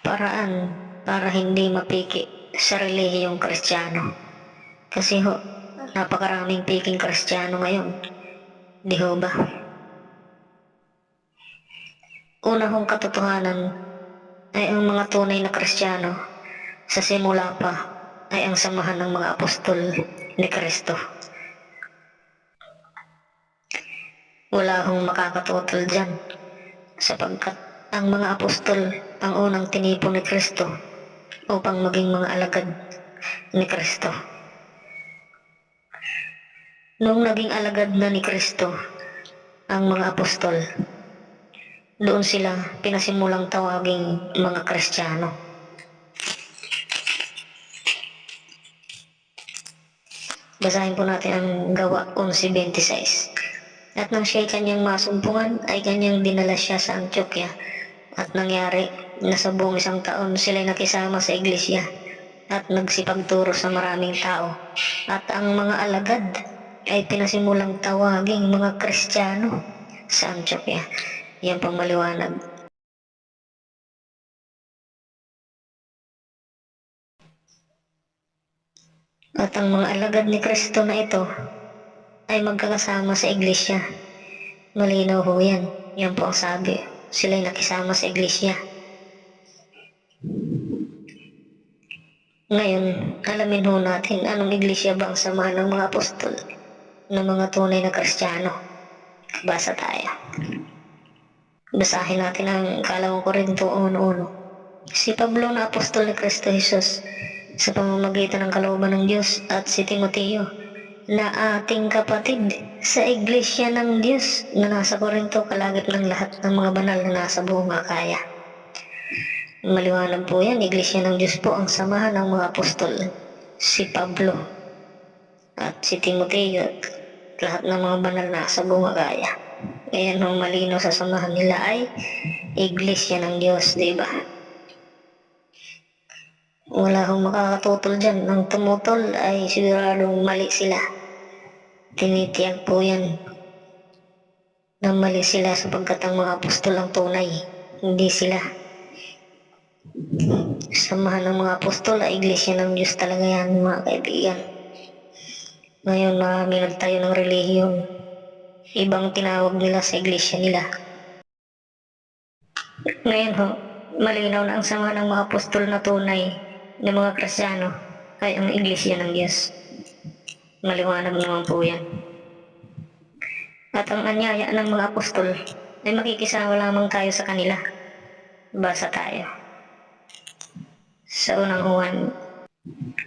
paraan para hindi mapiki sa relihiyong Kristiyano. Kasi ho, napakaraming piking Kristiyano ngayon. Di ho ba? Una hong katotohanan ay ang mga tunay na Kristiyano sa simula pa ay ang samahan ng mga apostol ni Kristo. Wala hong makakatutol dyan sapagkat ang mga apostol ang unang tinipon ni Kristo upang maging mga alagad ni Kristo. Noong naging alagad na ni Kristo ang mga apostol, doon sila pinasimulang tawaging mga Kristiyano. Basahin po natin ang Gawa 11:26. At nang siya'y kanyang masumpungan, ay kanyang dinala siya sa Antioquia. At nangyari na sa buong 1 taon sila'y nakisama sa iglesia at nagsipagturo sa maraming tao. At ang mga alagad ay pinasimulang tawaging mga Kristiyano sa Antioquia. Yan pang maliwanag. At ang mga alagad ni Kristo na ito ay magkakasama sa iglesia. Malinaw ho yan. Yan po ang sabi. Sila'y nakisama sa iglesia. Ngayon, alamin ho natin anong iglesia ba ang samahan ng mga apostol ng mga tunay na Kristiyano. Basa tayo. Basahin natin ang 2 Korinto 1:1. Si Pablo na apostol ni Kristo Jesus sa pamamagitan ng kalooban ng Diyos, at si Timoteo na ating kapatid sa iglesia ng Diyos na nasa Korinto, kalagip ng lahat ng mga banal na nasa buong Akaya. Maliwanag po yan, iglesia ng Diyos po ang samahan ng mga apostol. Si Pablo at si Timoteo at lahat ng mga banal na nasa buong Akaya. Ayan ang malinaw sa samahan nila ay iglesia ng Diyos, diba? Wala hong makakatutol dyan. Ang tumutol ay siguradong mali sila. Tinitiyak po yan na mali sila sapagkat ang mga apostol ang tunay, hindi sila. Samahan ng mga apostol ay iglesia ng Diyos talaga yan, mga kaibigan. Ngayon marami nagtayo ng relihiyon. Ibang tinawag nila sa iglesia nila. Ngayon ho, malinaw na ang samahan ng mga apostol na tunay ng mga Kristiyano ay ang iglesia ng Diyos. Maliwanag naman po yan. At ang anyaya ng mga apostol ay makikisama lamang tayo sa kanila. Basa tayo sa unang Juan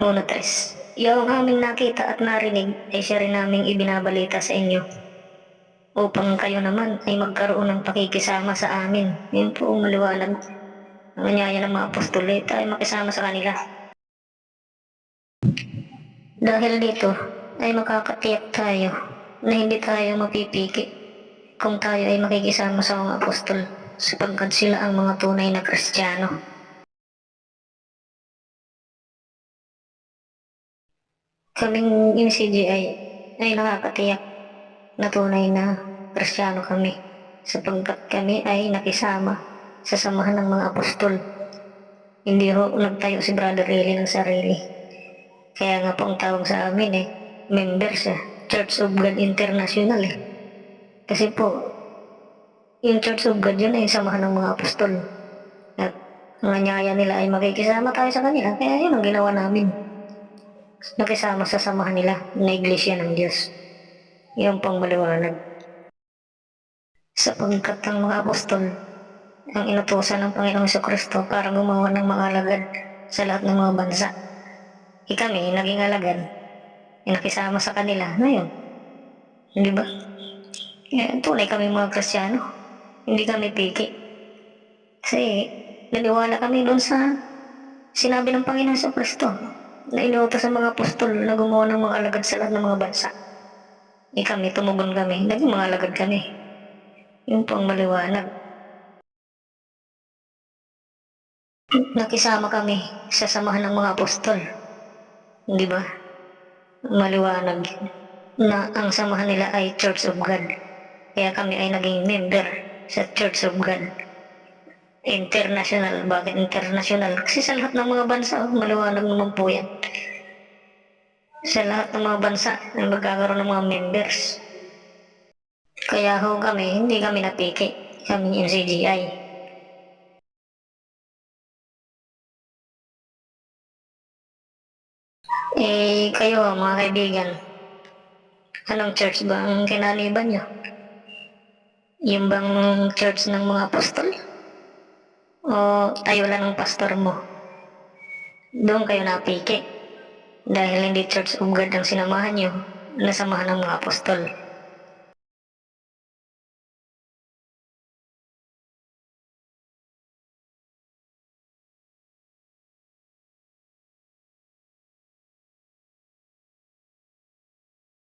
1:3. Yung aming nakita at narinig ay siya rin naming ibinabalita sa inyo, upang kayo naman ay magkaroon ng pakikisama sa amin. Yun po ang maliwanag. Ang anyaya ng mga apostol ay tayo makisama sa kanila. Dahil dito ay makakatiyak tayo na hindi tayo mapipiki kung tayo ay makikisama sa mga apostol, sapagkat sila ang mga tunay na Kristiyano. Kaming MCGI ay nakakatiyak na tunay na Kristiyano kami, sapagkat kami ay nakisama sa samahan ng mga apostol. Hindi ho nagtayo si Brother Riley ng sarili. Kaya nga po ang tawag sa amin member sa Church of God International Kasi po, yung Church of God yun ay samahan ng mga apostol. At ang anyaya nila ay makikisama tayo sa kanila. Kaya yun ang ginawa namin. Nakisama sa samahan nila na iglesia ng Diyos. Yun pang maliwanag. Sapagkat ang mga apostol ang inutusan ng Panginoong Jesucristo para gumawa ng mga alagad sa lahat ng mga bansa. Kami, naging alagad, nakisama sa kanila na yun. Hindi ba? Tunay kami mga Kristiyano. Hindi kami piki. Kasi naniwala kami doon sa sinabi ng Panginoon Jesucristo na inuutos sa mga apostol na gumawa ng mga alagad sa lahat ng mga bansa. Kami, tumugon kami. Naging mga alagad kami. Yun po ang maliwanag. Nakisama kami sa samahan ng mga apostol. Di ba? Maliwanag na ang samahan nila ay Church of God. Kaya kami ay naging member sa Church of God. International. Bakit international? Kasi sa lahat ng mga bansa, maliwanag naman po yan. Sa lahat ng mga bansa na magkakaroon ng mga members. Kaya ho kami, hindi kami napiki. Kami MCGI. Kayo mga kaibigan, anong church ba ang kinaliban nyo? Yung bang church ng mga apostol? O tayo lang ng pastor mo? Doon kayo napiki. Dahil hindi Church of God ang sinamahan nyo, nasamahan ng mga apostol.